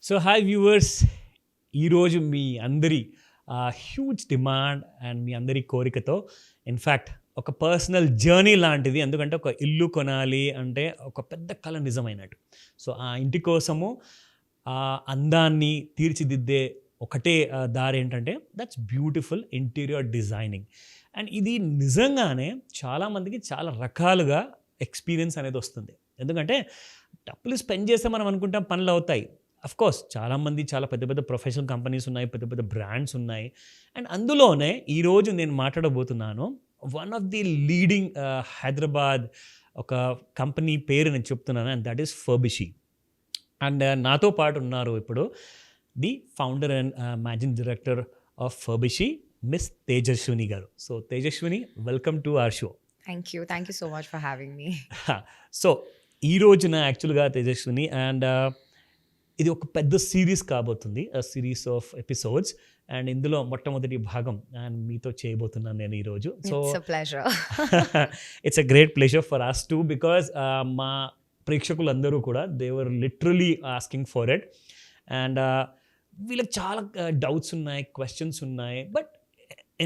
So hi viewers, ఈరోజు మీ అందరి huge demand and మీ అందరి కోరికతో ఇన్ఫ్యాక్ట్ ఒక పర్సనల్ జర్నీ లాంటిది. ఎందుకంటే ఒక ఇల్లు కొనాలి అంటే ఒక పెద్ద కళ నిజమైనట్టు. సో ఆ ఇంటి కోసము ఆ అందాన్ని తీర్చిదిద్దే ఒకటే దారి ఏంటంటే that's beautiful interior designing. And ఇది నిజంగానే చాలామందికి చాలా రకాలుగా ఎక్స్పీరియన్స్ అనేది వస్తుంది. ఎందుకంటే డబ్బులు స్పెండ్ చేస్తే మనం అనుకుంటాం పనులు అవుతాయి. కోర్స్ చాలామంది చాలా పెద్ద పెద్ద ప్రొఫెషనల్ కంపెనీస్ ఉన్నాయి, పెద్ద పెద్ద బ్రాండ్స్ ఉన్నాయి. అండ్ అందులోనే ఈరోజు నేను మాట్లాడబోతున్నాను one of the leading Hyderabad ఒక కంపెనీ పేరు నేను చెప్తున్నాను, and that is Furbishy. And నాతో పాటు ఉన్నారు ఇప్పుడు the founder and managing director of Furbishy, miss Tejaswini garu. So Tejaswini, welcome to our show. Thank you. Thank you so much for having me. So ఈ రోజున యాక్చువల్గా తేజస్విని అండ్ ఇది ఒక పెద్ద సిరీస్ కాబోతుంది, సిరీస్ ఆఫ్ ఎపిసోడ్స్. అండ్ ఇందులో మొట్టమొదటి భాగం అండ్ మీతో చేయబోతున్నాను నేను ఈరోజు. So It's a pleasure. It's a great pleasure for us too, because మా ప్రేక్షకులందరూ కూడా they were literally asking for it. And వీళ్ళకి చాలా డౌట్స్ ఉన్నాయి, క్వశ్చన్స్ ఉన్నాయి, but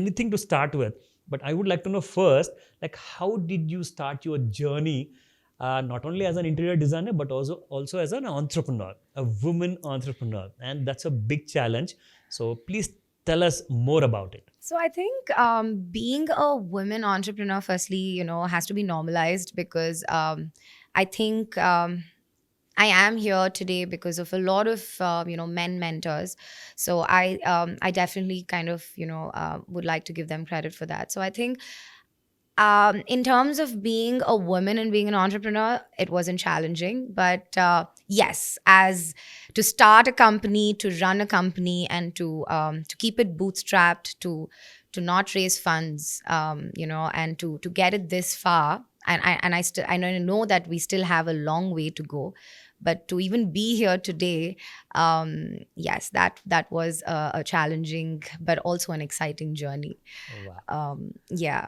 anything to start with. But I would like to know first, like, how did you start your journey, not only as an interior designer, but also as an entrepreneur, a woman entrepreneur, and that's a big challenge. So please tell us more about it. So I think being a women entrepreneur, firstly, has to be normalized because I think I am here today because of a lot of men mentors. So I definitely kind of would like to give them credit for that. So I think in terms of being a woman and being an entrepreneur, it wasn't challenging. But yes, as to start a company, to run a company, and to keep it bootstrapped, to not raise funds, and to get it this far. And I know that we still have a long way to go. But to even be here today, yes, that was a challenging but also an exciting journey. Oh, wow. Yeah.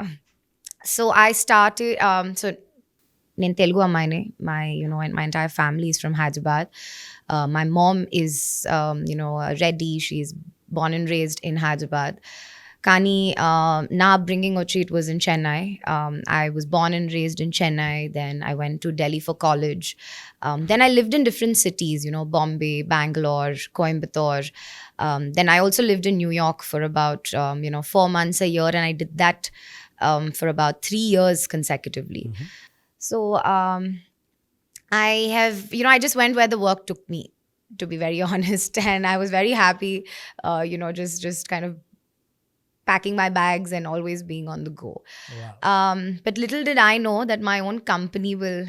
So I started. So నేను తెలుగు అమ్మాయిని. My entire family is from Hyderabad. My mom is Reddy. She's born and raised in Hyderabad. Kani na upbringing వచ్చి it was in Chennai. I was born and raised in Chennai. Then I went to Delhi for college. Then I lived in different cities, Bombay, Bangalore, Coimbatore. Then I also lived in New York for about 4 months a year, and I did that for about 3 years consecutively. Mm-hmm. So I have, I just went where the work took me, to be very honest, and I was very happy, just kind of packing my bags and always being on the go. Wow. But little did I know that my own company will,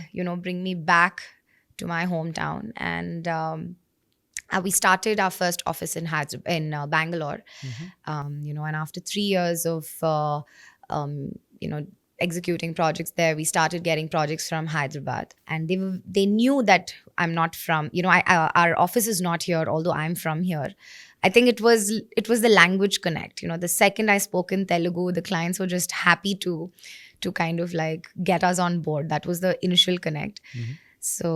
bring me back to my hometown. And we started our first office in Bangalore. Mm-hmm. And after 3 years of, executing projects there, we started getting projects from Hyderabad. And they knew that I'm not from, our office is not here, although I'm from here. I think it was the language connect. The second I spoke in Telugu, the clients were just happy to kind of like get us on board. That was the initial connect. Mm-hmm. So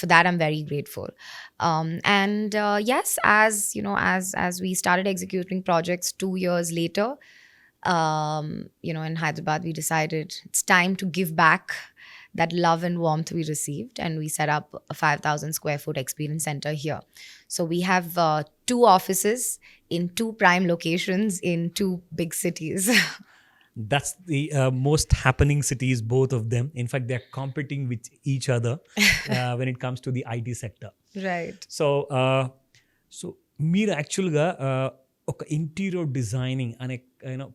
for that I'm very grateful. And yes, as we started executing projects 2 years later, in Hyderabad, we decided it's time to give back that love and warmth we received, and we set up a 5,000 square foot experience center here. So we have 2 offices in 2 prime locations in 2 big cities. That's the most happening cities, both of them. In fact, they're competing with each other when it comes to the IT sector. Right. So మీరు యాక్చువల్గా ఒక interior designing అనే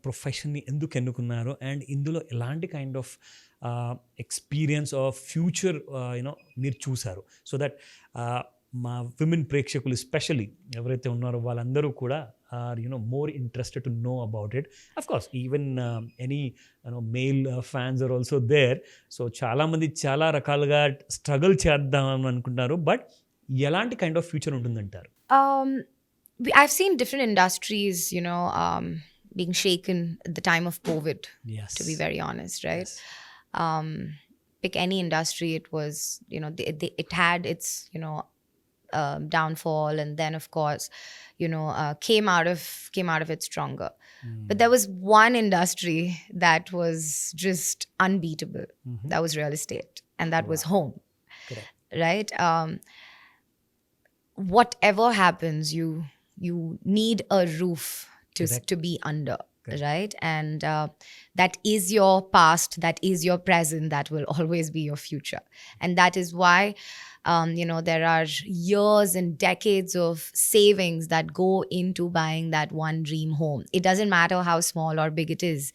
ప్రొఫెషన్ని ఎందుకు ఎన్నుకున్నారు, and ఇందులో ఎలాంటి kind of experience of future మీరు చూసారు, సో దట్ మా విమెన్ ప్రేక్షకులు ఎస్పెషలీ ఎవరైతే ఉన్నారో వాళ్ళందరూ కూడా are more interested to know about it. Of course even any male fans are also there. So చాలామంది చాలా రకాలుగా స్ట్రగుల్ చేద్దాం అనుకుంటున్నారు, బట్ ఎలాంటి కైండ్ ఆఫ్ ఫ్యూచర్ ఉంటుందంటారు? I've seen different industries, being shaken at the time of COVID. Yes. To be very honest, right? Yes. Pick any industry, it was, it had its, downfall, and then of course, came out of it stronger. But there was one industry that was just unbeatable. That was real estate, and that was home. Correct. Right? Whatever happens, you need a roof to be under. Correct. Right? And that is your past, that is your present, that will always be your future. And that is why there are years and decades of savings that go into buying that one dream home. It doesn't matter how small or big it is.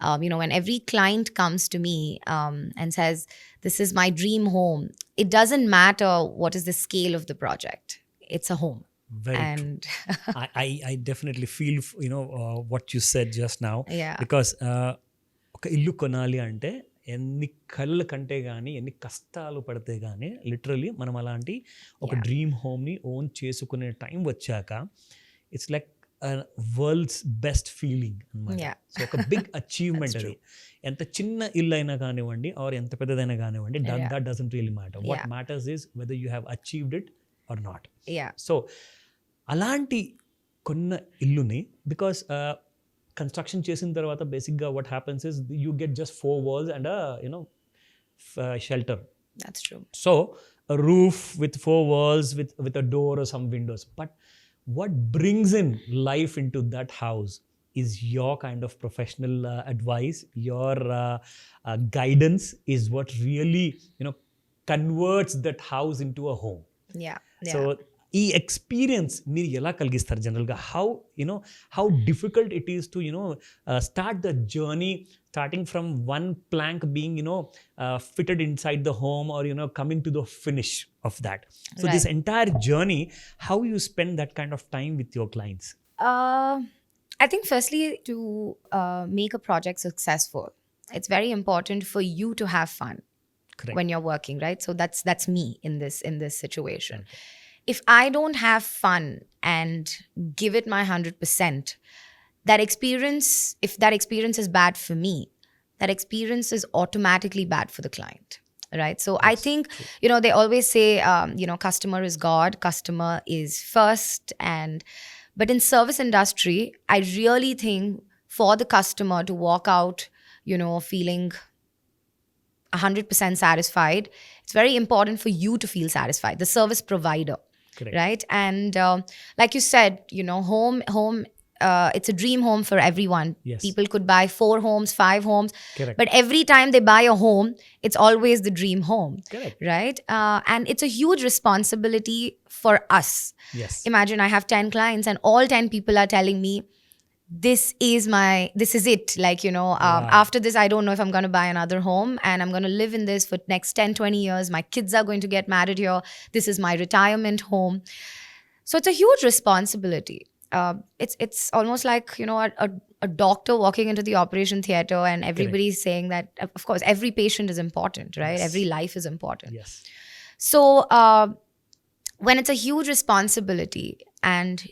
When every client comes to me and says, this is my dream home, it doesn't matter what is the scale of the project. It's a home. Very And true. I definitely feel what you said just now. yeah. Because ఒక ఇల్లు కొనాలి అంటే ఎన్ని కళ్ళ కంటే కానీ ఎన్ని కష్టాలు పడితే కానీ లిటరలీ మనం అలాంటి ఒక డ్రీమ్ హోమ్ని ఓన్ చేసుకునే టైం వచ్చాక it's like world's best feeling అనమాట. Yeah. సో ఒక బిగ్ అచీవ్మెంట్ అది. ఎంత చిన్న ఇల్లు అయినా కానివ్వండి ఆర్ ఎంత పెద్దదైనా కానివ్వండి, that doesn't really matter. What matters is whether you have achieved it or not. Yeah. So అలాంటి కొన్న ఇల్లుని, బికాస్ కన్స్ట్రక్షన్ చేసిన తర్వాత బేసిక్గా what happens is you get just 4 walls and shelter. That's true. So a roof with 4 walls with a door or some windows. But what brings in life into that house is your kind of professional advice, your guidance is what really converts that house into a home. Yeah. So ఈ experience మీరు ఎలా కలిగిస్తారు జనరల్గా? How difficult it is to start the journey, starting from one plank being fitted inside the home or coming to the finish of that. So this entire journey, how you spend that kind of time with your clients? I think firstly, to make a project successful, it's very important for you to have fun. Correct. When you're working, right? So that's me in this situation. Okay. If I don't have fun and give it my 100%, if that experience is bad for me, that experience is automatically bad for the client, right? So I think, they always say, customer is God, customer is first. But in service industry, I really think for the customer to walk out, feeling 100% satisfied, it's very important for you to feel satisfied, the service provider. Correct. Right? And like you said, home, it's a dream home for everyone. Yes. People could buy 4 homes, 5 homes. Correct. But every time they buy a home, it's always the dream home. Correct. Right? And it's a huge responsibility for us. Yes. Imagine I have 10 clients and all 10 people are telling me, this is it. Like, after this, I don't know if I'm going to buy another home, and I'm going to live in this for next 10, 20 years. My kids are going to get married here. This is my retirement home. So it's a huge responsibility. It's almost like, a doctor walking into the operation theater and everybody's saying that, of course, every patient is important, right? Yes. Every life is important. Yes. So when it's a huge responsibility and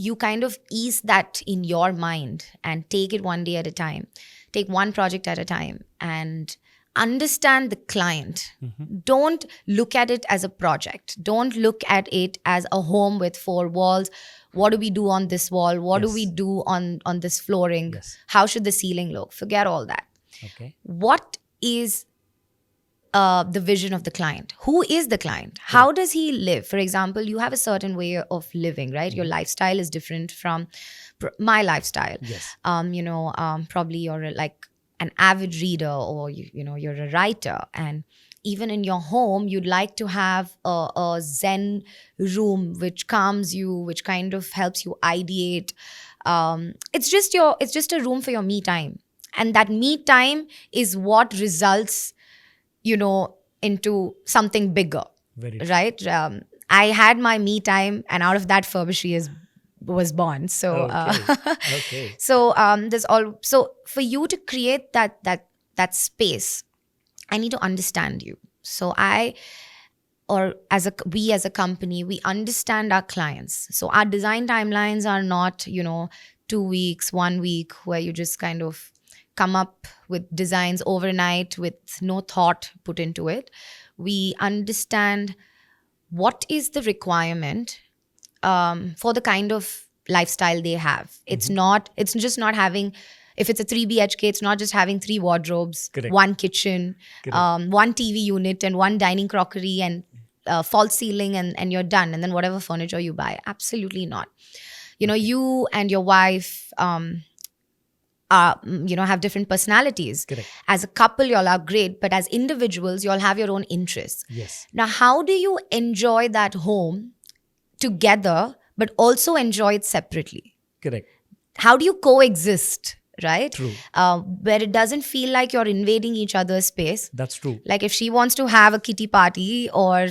you kind of ease that in your mind and take it one day at a time, take one project at a time and understand the client. Mm-hmm. Don't look at it as a project. Don't look at it as a home with 4 walls. What do we do on this wall? What do Yes. we do on this flooring? Yes. How should the ceiling look? Forget all that. Okay. What is the vision of the client? Who is the client? How does he live? For example, you have a certain way of living, right? Your lifestyle is different from my lifestyle. Yes. Probably you're like an avid reader, or you're a writer, and even in your home you'd like to have a zen room which calms you, which kind of helps you ideate. It's just a room for your me time, and that me time is what results into something bigger. Very true. Right? I had my me time, and out of that Furbishy was born. So Okay. so for you to create that space, I need to understand you. So we as a company, we understand our clients. So our design timelines are not 2 weeks, 1 week, where you just kind of come up with designs overnight with no thought put into it. We understand what is the requirement for the kind of lifestyle they have. It's just not having, if it's a 3 BHK, it's not just having 3 wardrobes, Correct. 1 kitchen, Correct. 1 TV unit and 1 dining crockery and false ceiling and you're done. And then whatever furniture you buy. Absolutely not. You and your wife, have different personalities. Correct. As a couple, y'all are great, but as individuals, y'all have your own interests. Yes. Now, how do you enjoy that home together, but also enjoy it separately? Correct. How do you coexist, right? True. Where it doesn't feel like you're invading each other's space. That's true. Like if she wants to have a kitty party or,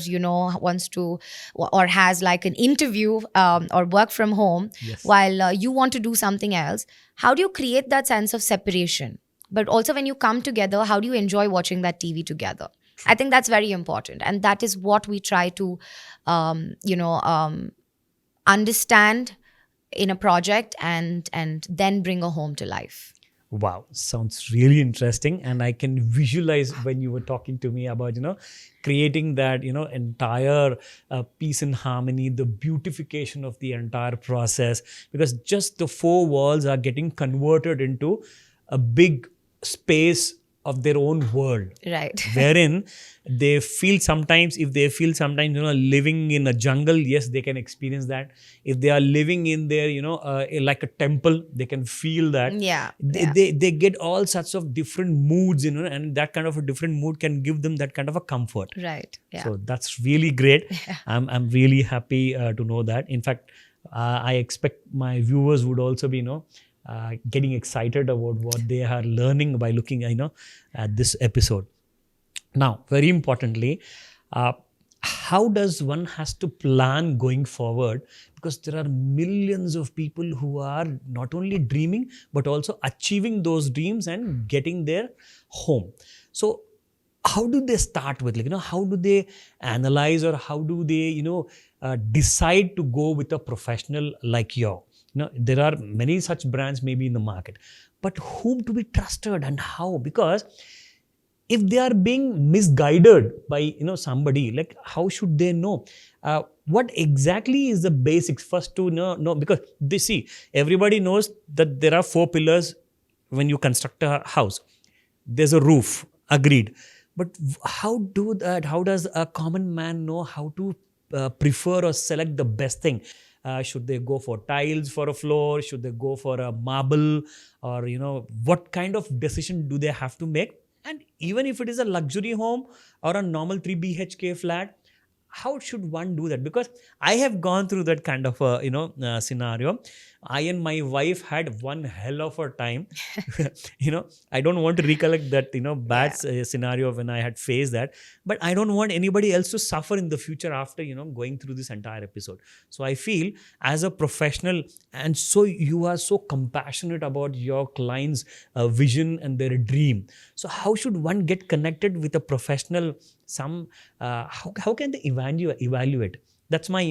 wants to, or has like an interview or work from home, Yes. while you want to do something else, how do you create that sense of separation? But also when you come together, how do you enjoy watching that TV together? True. I think that's very important. And that is what we try to, understand in a project and then bring a home to life. Wow, sounds really interesting. And I can visualize when you were talking to me about, creating that, entire peace and harmony, the beautification of the entire process, because just the 4 walls are getting converted into a big space of their own world. Right. Wherein they feel sometimes, living in a jungle, yes, they can experience that. If they are living in their, like a temple, they can feel that. Yeah. They get all sorts of different moods, and that kind of a different mood can give them that kind of a comfort. Right. Yeah. So that's really great. I'm really happy to know that. In fact, I expect my viewers would also be, getting excited about what they are learning by looking, at this episode. Now, very importantly, how does one has to plan going forward? Because there are millions of people who are not only dreaming, but also achieving those dreams and getting their home. So how do they start with, how do they analyze, or how do they, decide to go with a professional like you? There are many such brands maybe in the market, but whom to be trusted and how? Because if they are being misguided by somebody, like how should they know what exactly is the basics first to know? Because they see, everybody knows that there are 4 pillars when you construct a house. There's a roof, agreed, but how does a common man know how to prefer or select the best thing? Should they go for tiles for a floor? Should they go for a marble? Or, what kind of decision do they have to make? And even if it is a luxury home or a normal 3 BHK flat, how should one do that? Because I have gone through that kind of a, scenario. I and my wife had one hell of a time. I don't want to recollect that, bad scenario when I had faced that. But I don't want anybody else to suffer in the future after, going through this entire episode. So I feel as a professional, and so you are so compassionate about your client's vision and their dream. So how should one get connected with a professional? How can they evaluate? That's my,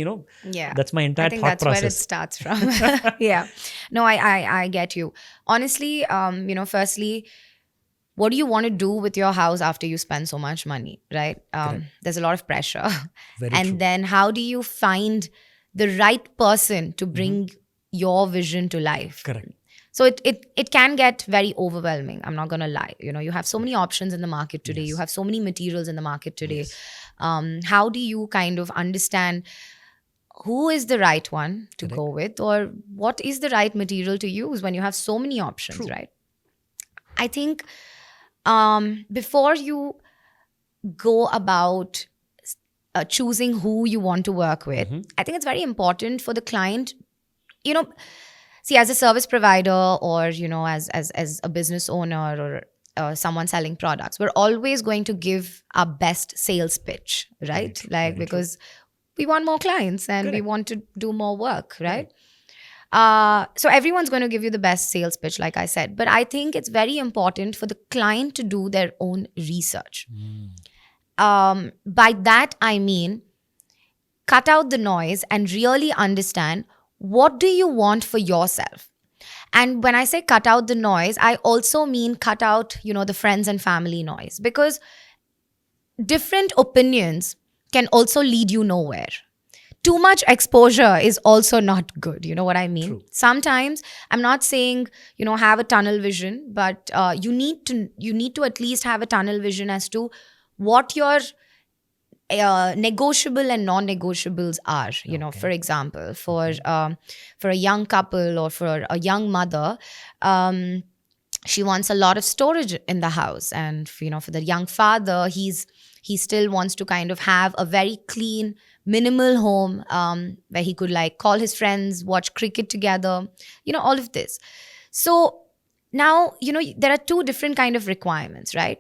that's my entire I think thought that's process. where it starts from. Yeah. No, I get you. Honestly, firstly, what do you want to do with your house after you spend so much money, right? There's a lot of pressure. Very and true. then how do you find the right person to bring your vision to life? Correct. So it can get very overwhelming. I'm not going to lie. You have so many options in the market today. Yes. You have so many materials in the market today. Yes. How do you kind of understand who is the right one to Correct. go with, or what is the right material to use when you have so many options, True. right? I think before you go about choosing who you want to work with, I think it's very important for the client, see, as a service provider or, as a business owner or someone selling products, we're always going to give our best sales pitch, right? Very Because we want more clients and we Correct. want to do more work, right? So everyone's going to give you the best sales pitch, like I said. But I think it's very important for the client to do their own research. By that, I mean, cut out the noise and really understand, what do you want for yourself? And when I say cut out the noise, I also mean cut out, the friends and family noise. Because different opinions can also lead you nowhere. Too much exposure is also not good. You know what I mean? True. Sometimes, I'm not saying, have a tunnel vision, but you need to at least have a tunnel vision as to what your negotiable and non-negotiables are. Okay. For example, for a young couple or for a young mother, she wants a lot of storage in the house, and for the young father, he still wants to kind of have a very clean, minimal home, where he could like call his friends, watch cricket together, all of this. So now, there are two different kind of requirements, right?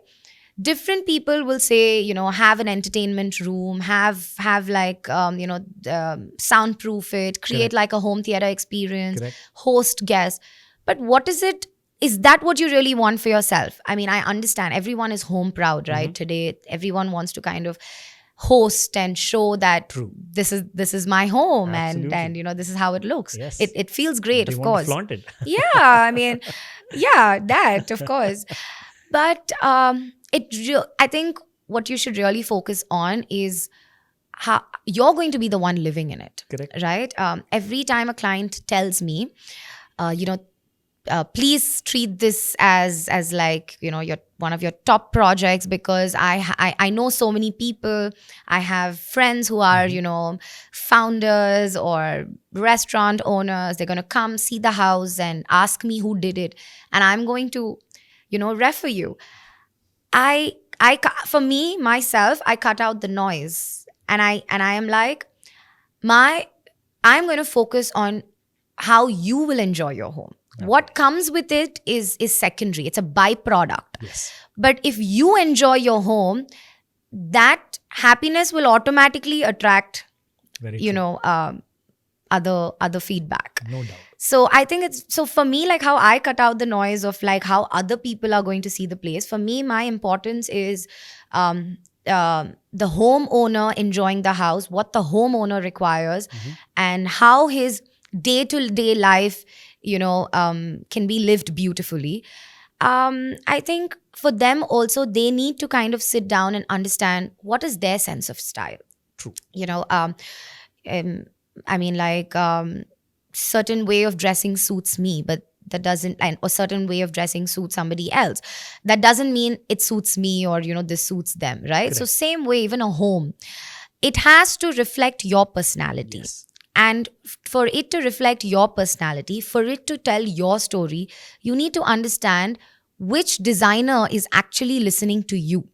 Different people will say, have an entertainment room, have like, soundproof it, create Correct. like a home theater experience, Correct. host guests. But what is it? Is that what you really want for yourself? I mean, I understand everyone is home proud, right? Mm-hmm. Today, everyone wants to kind of host and show that True. this is my home, and Absolutely. this is how it looks. Yes. It feels great, They of want to course. flaunt it. Yeah, I mean, yeah, that of course. But I think what you should really focus on is how you're going to be the one living in it. Correct. Right? Every time a client tells me, please treat this as like, your one of your top projects, because I know so many people. I have friends who are, founders or restaurant owners. They're going to come see the house and ask me who did it, and I'm going to, refer you. For me, myself, I cut out the noise, and I am like, I'm going to focus on how you will enjoy your home. Okay. What comes with it is secondary. It's a byproduct. Yes. But if you enjoy your home, that happiness will automatically attract, Very true. other feedback. No doubt. So I think so for me, like how I cut out the noise of like how other people are going to see the place. For me, my importance is the homeowner enjoying the house, what the homeowner requires, and how his day-to-day life, can be lived beautifully. I think for them also, they need to kind of sit down and understand what is their sense of style. True. I mean, like, certain way of dressing suits me, but that doesn't, and a certain way of dressing suits somebody else. That doesn't mean it suits me or, this suits them, right? Correct. So same way, even a home, it has to reflect your personality. Yes. And for it to reflect your personality, for it to tell your story, you need to understand which designer is actually listening to you.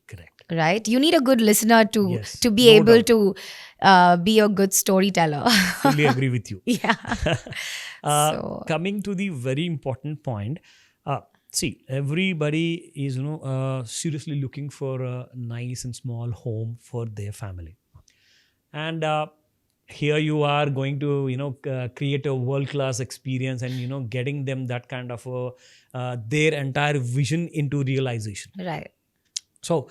Correct. Right? You need a good listener to Yes, be no able doubt. to be a good storyteller. Fully agree with you. Yeah. So- Coming to the very important point, see, everybody is seriously looking for a nice and small home for their family, and here you are going to create a world class experience, and getting them that kind of their entire vision into realization. Right. So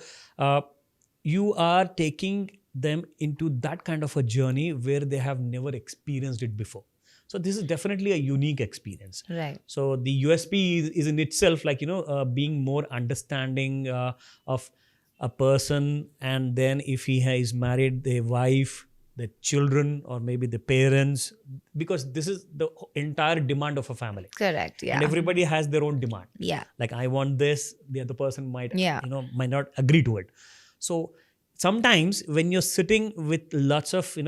you are taking them into that kind of a journey where they have never experienced it before. So this is definitely a unique experience. Right. So the USP is in itself, like, being more understanding of a person, and then if he is married, their wife, the children, or maybe the parents, because this is the entire demand of a family. Correct. Yeah. And everybody has their own demand. Yeah. Like, I want this, the other person might Yeah. might not agree to it. So sometimes when you're sitting with lots of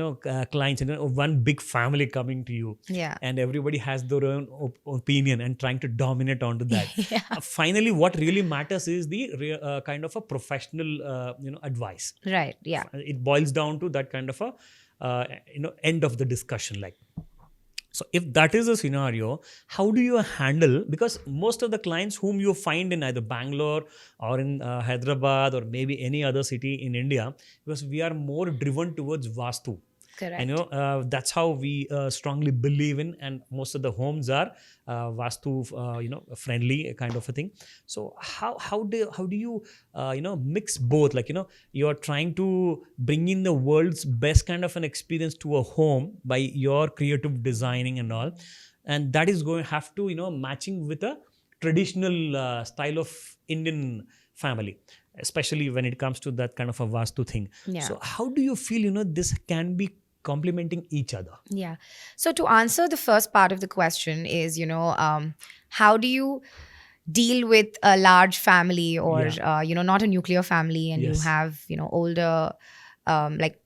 clients, one big family coming to you, Yeah. and everybody has their own opinion and trying to dominate onto that. Yeah. Finally, what really matters is the kind of a professional advice. Right. Yeah. It boils down to that kind of a end of the discussion, like. So if that is a scenario, how do you handle, because most of the clients whom you find in either Bangalore or in Hyderabad or maybe any other city in India, because we are more driven towards Vastu. Correct. That's how we strongly believe in, and most of the homes are Vastu friendly kind of a thing. So how do you mix both, like you're trying to bring in the world's best kind of an experience to a home by your creative designing and all, and that is going to have to matching with a traditional style of Indian family. especially when it comes to that kind of a vastu thing. Yeah. So how do you feel, this can be complementing each other? Yeah. So to answer the first part of the question is, how do you deal with a large family or, not a nuclear family, and you Yes. have, older, like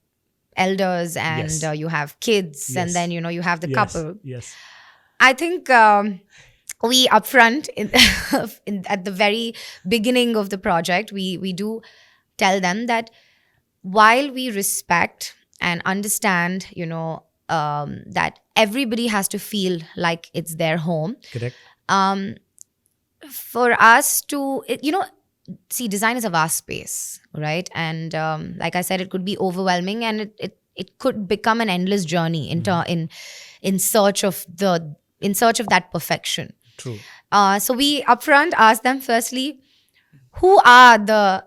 elders, and Yes. you have kids, Yes. and then, you have the Yes. couple. Yes. I think we upfront at the very beginning of the project, we do tell them that while we respect and understand, that everybody has to feel like it's their home. Correct. For us to, see, design is a vast space, right? And like I said, it could be overwhelming, and it could become an endless journey in search of that perfection. True. So we upfront ask them firstly, who are the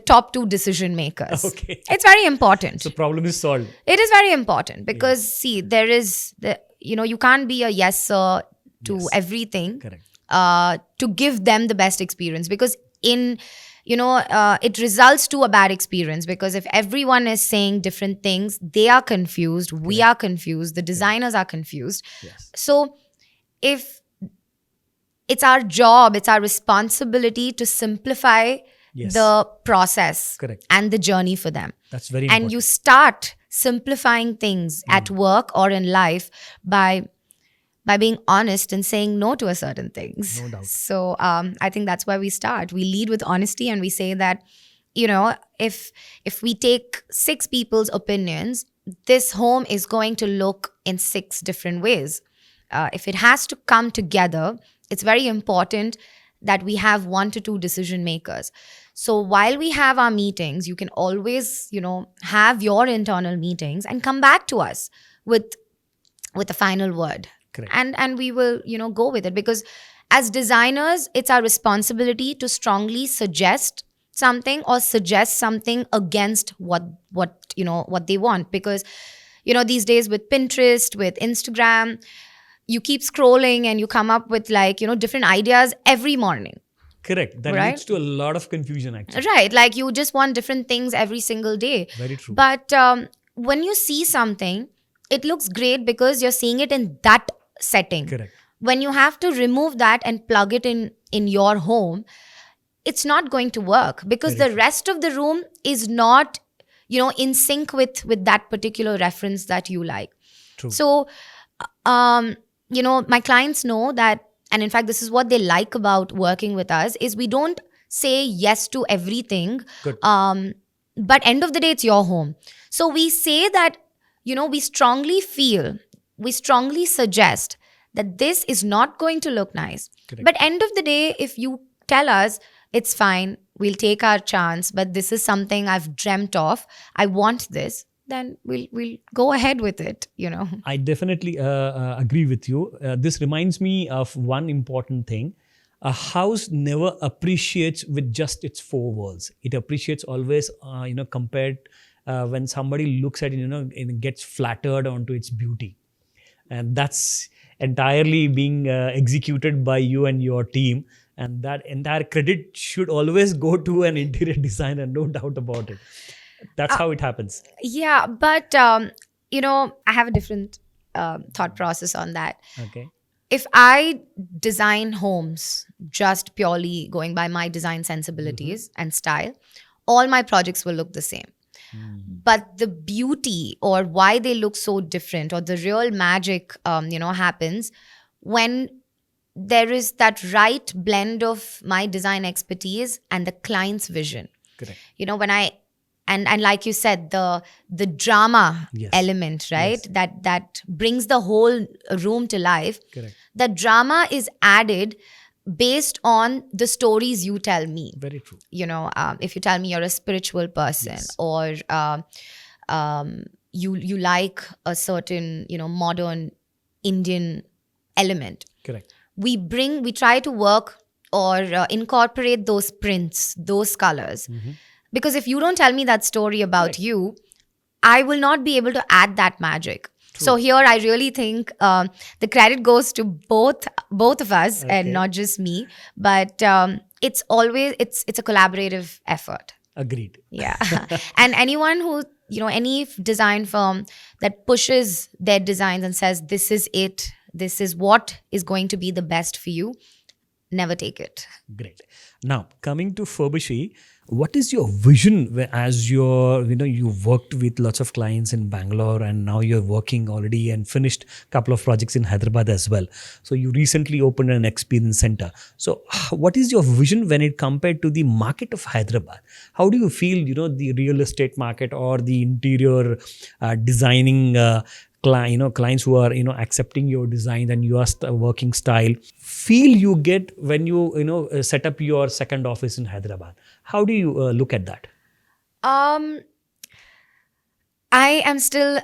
top 2 decision makers. Okay. It's very important. So problem is solved. It is very important because see, there is you can't be a yes sir to Yes. everything. Correct. To give them the best experience, because it results to a bad experience, because if everyone is saying different things, they are confused, we are confused, the designers are confused. Yes. So if it's our job, it's our responsibility to simplify Yes. the process. Correct. And the journey for them. That's very And important. you start simplifying things at work or in life by being honest and saying no to a certain things. No doubt. So I think that's why we start. We lead with honesty, and we say that, if we take 6 people's opinions, this home is going to look in 6 different ways. If it has to come together, it's very important that we have 1 to 2 decision makers. So while we have our meetings, you can always, have your internal meetings and come back to us with a final word. Correct. And we will, go with it, because as designers, it's our responsibility to strongly suggest something or suggest something against what they want. Because, these days with Pinterest, with Instagram, you keep scrolling and you come up with different ideas every morning. Correct. That Right? leads to a lot of confusion, actually. Right. Like you just want different things every single day. Very true. But when you see something, it looks great because you're seeing it in that setting. Correct. When you have to remove that and plug it in your home, it's not going to work, because Very the true. rest of the room is not, in sync with that particular reference that you like. True. So, my clients know that, and in fact, this is what they like about working with us, is we don't say yes to everything. Good. But end of the day, it's your home. So we say that, we strongly suggest that this is not going to look nice. Correct. But end of the day, if you tell us it's fine, we'll take our chance, but this is something I've dreamt of, I want this, then we'll go ahead with it, I definitely agree with you. This reminds me of one important thing. A house never appreciates with just its 4 walls. It appreciates always, compared when somebody looks at it, it gets flattered onto its beauty. And that's entirely being executed by you and your team. And that entire credit should always go to an interior designer, no doubt about it. That's how it happens. Yeah, but, I have a different thought process on that. Okay. If I design homes just purely going by my design sensibilities and style, all my projects will look the same. But the beauty, or why they look so different, or the real magic, happens when there is that right blend of my design expertise and the client's vision. Correct. When and like you said, the drama Yes. element, right? Yes. That brings the whole room to life. Correct. The drama is added based on the stories you tell me. Very true. If you tell me you're a spiritual person, Yes. or you like a certain, modern Indian element, Correct. we try to work or incorporate those prints, those colors. Because if you don't tell me that story about you, I will not be able to add that magic. True. So here I really think the credit goes to both of us, Okay. and not just me. But it's a collaborative effort. Agreed. Yeah. And anyone who, any design firm that pushes their designs and says, this is it, this is what is going to be the best for you, never take it. Great. Now, coming to Furbishy, what is your vision as you worked with lots of clients in Bangalore and now you're working already and finished a couple of projects in Hyderabad as well. So you recently opened an experience center. So what is your vision when it compared to the market of Hyderabad? How do you feel, the real estate market or the interior designing clients who are accepting your design and your working style feel you get when you set up your second office in Hyderabad? How do you look at that? I am still,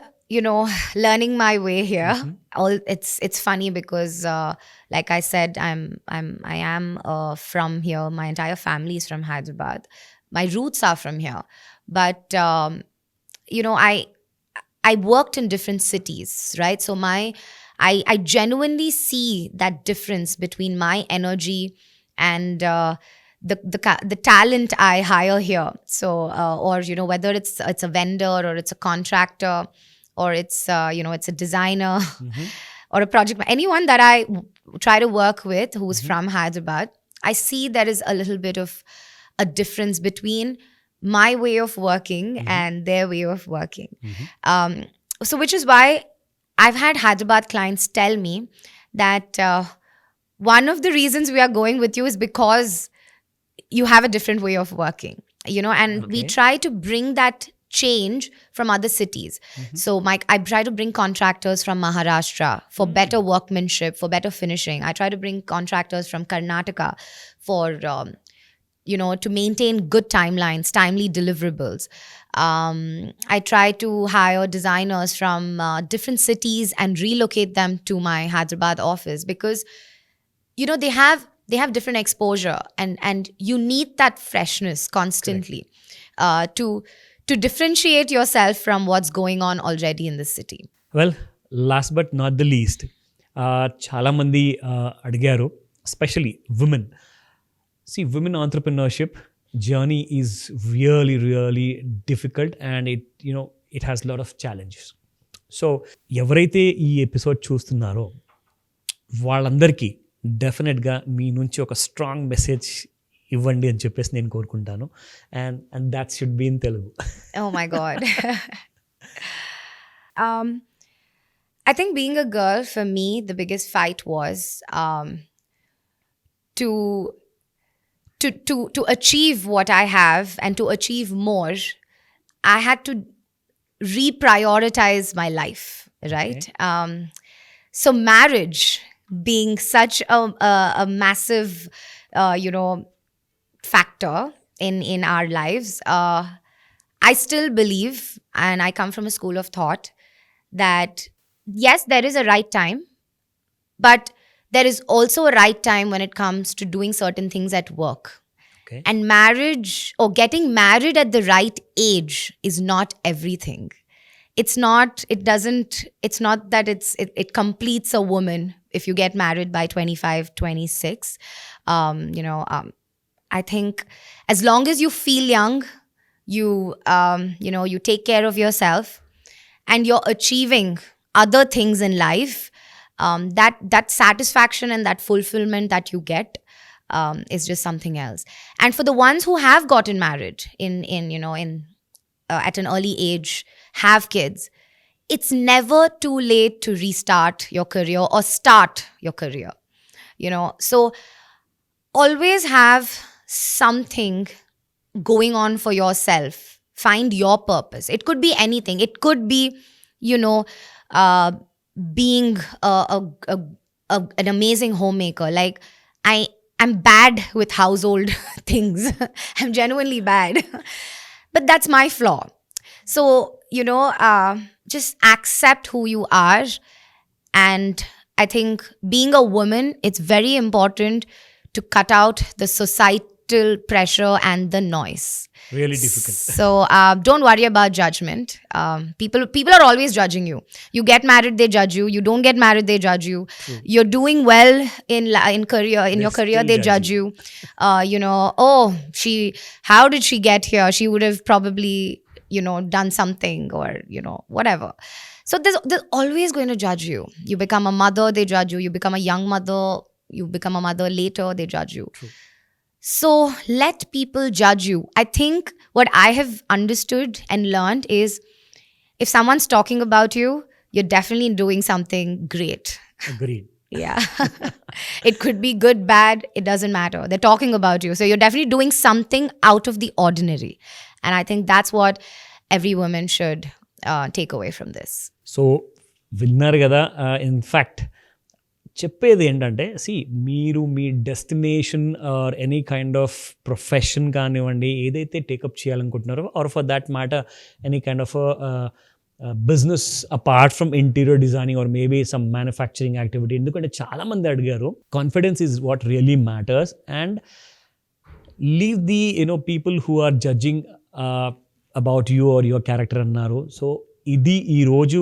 learning my way here. It's funny because, like I said, I am from here. My entire family is from Hyderabad. My roots are from here, but I worked in different cities, right? So I genuinely see that difference between my energy and the talent I hire here. So or whether it's a vendor or it's a contractor or it's it's a designer or a project, anyone that I try to work with who's from Hyderabad, I see there is a little bit of a difference between my way of working and their way of working. So which is why I've had Hyderabad clients tell me that one of the reasons we are going with you is because you have a different way of working, and we try to bring that change from other cities. So I try to bring contractors from Maharashtra for better workmanship, for better finishing. I try to bring contractors from Karnataka for to maintain good timelines, timely deliverables. I try to hire designers from different cities and relocate them to my Hyderabad office because, they have different exposure and you need that freshness constantly to differentiate yourself from what's going on already in the city. Well, last but not the least, చాలా మంది అడిగారు, especially women. See, women entrepreneurship journey is really, really difficult and it has a lot of challenges. So, ఎవరైతే ఈ episode చూస్తున్నారో వాళ్ళందరికీ డెఫినెట్గా మీ నుంచి ఒక స్ట్రాంగ్ మెసేజ్ ఇవ్వండి అని చెప్పేసి నేను కోరుకుంటాను. And that should be in Telugu. Oh my God. I think being a girl, for me, the biggest fight was to achieve what I have and to achieve more. I had to reprioritize my life, right? Okay. So marriage being such a massive, factor in our lives, I still believe, and I come from a school of thought, that yes, there is a right time, but there is also a right time when it comes to doing certain things at work. Okay. And marriage or getting married at the right age is not everything. It's not that it completes a woman if you get married by 25, 26. I think as long as you feel young, you take care of yourself and you're achieving other things in life, that satisfaction and that fulfillment that you get is just something else. And for the ones who have gotten married at an early age, have kids, it's never too late to restart your career or start your career. So always have something going on for yourself. Find your purpose. It could be anything. It could be, being an amazing homemaker. Like I'm bad with household things. I'm genuinely bad. But that's my flaw. So, just accept who you are. And I think being a woman, it's very important to cut out the societal pressure and the noise. Really difficult. So don't worry about judgment. People are always judging you. You get married, they judge you. You don't get married, they judge you. You're doing well in career, in They your career, still they judge judge you. Oh, how did she get here? She would have probably done something, or whatever. So there's always going to judge you. You become a mother, they judge you. You become a young mother, you become a mother later, they judge you. True. So let people judge you. I think what I have understood and learned is, if someone's talking about you, you're definitely doing something great. Agreed. Yeah. It could be good, bad, it doesn't matter. They're talking about you. So you're definitely doing something out of the ordinary. And I think that's what every woman should take away from this. So విన్నారు కదా. In fact చెప్పేది ఏంటంటే, మీరు మీ destination or any kind of profession కానివ్వండి, ఏదైతే take up చేయాలనుకుంటున్నారో, or for that matter any kind of business apart from interior designing or maybe some manufacturing activity. ఎందుకంటే చాలామంది అడిగారు, confidence is what really matters, and leave the people who are judging about you or your character అన్నారు. So ఇది ఈరోజు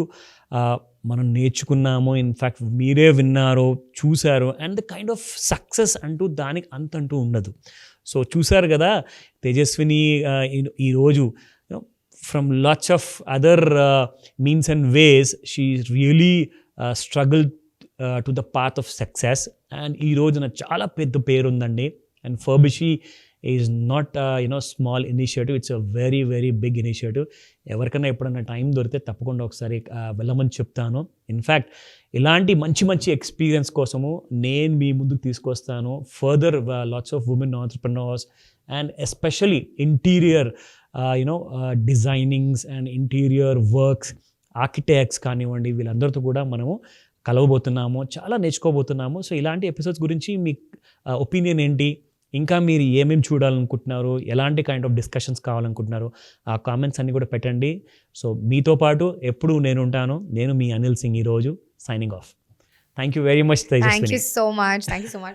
మనం నేర్చుకున్నాము. In fact మీరే విన్నారు, చూశారు. And the kind of success అంటూ దానికి అంతంటూ ఉండదు. సో చూశారు కదా, తేజస్విని ఈరోజు from lots of other means and ways she really struggle to the path of success. And ఈ రోజున చాలా పెద్ద పేరు ఉందండి. And Furbishy is not small initiative, it's a very very big initiative. ఎవరికైనా ఎప్పుడన్నా టైం దొరికితే తప్పకుండా ఒకసారి వెళ్ళమని చెప్తాను. ఇన్ఫ్యాక్ట్ ఇలాంటి మంచి మంచి ఎక్స్పీరియన్స్ కోసము నేను మీ ముందుకు తీసుకొస్తాను. Further lots of women entrepreneurs and especially interior designings and interior works, architects కానివ్వండి, వీళ్ళందరితో కూడా మనము కలవబోతున్నాము, చాలా నేర్చుకోబోతున్నాము. సో ఇలాంటి ఎపిసోడ్స్ గురించి మీ ఒపీనియన్ ఏంటి, ఇంకా మీరు ఏమేమి చూడాలనుకుంటున్నారు, ఎలాంటి కైండ్ ఆఫ్ డిస్కషన్స్ కావాలనుకుంటున్నారు, ఆ కామెంట్స్ అన్నీ కూడా పెట్టండి. సో మీతో పాటు ఎప్పుడు నేను ఉంటాను. నేను మీ అనిల్ సింగ్, ఈరోజు signing off. Thank you very much Tejaswini. Thank you so much.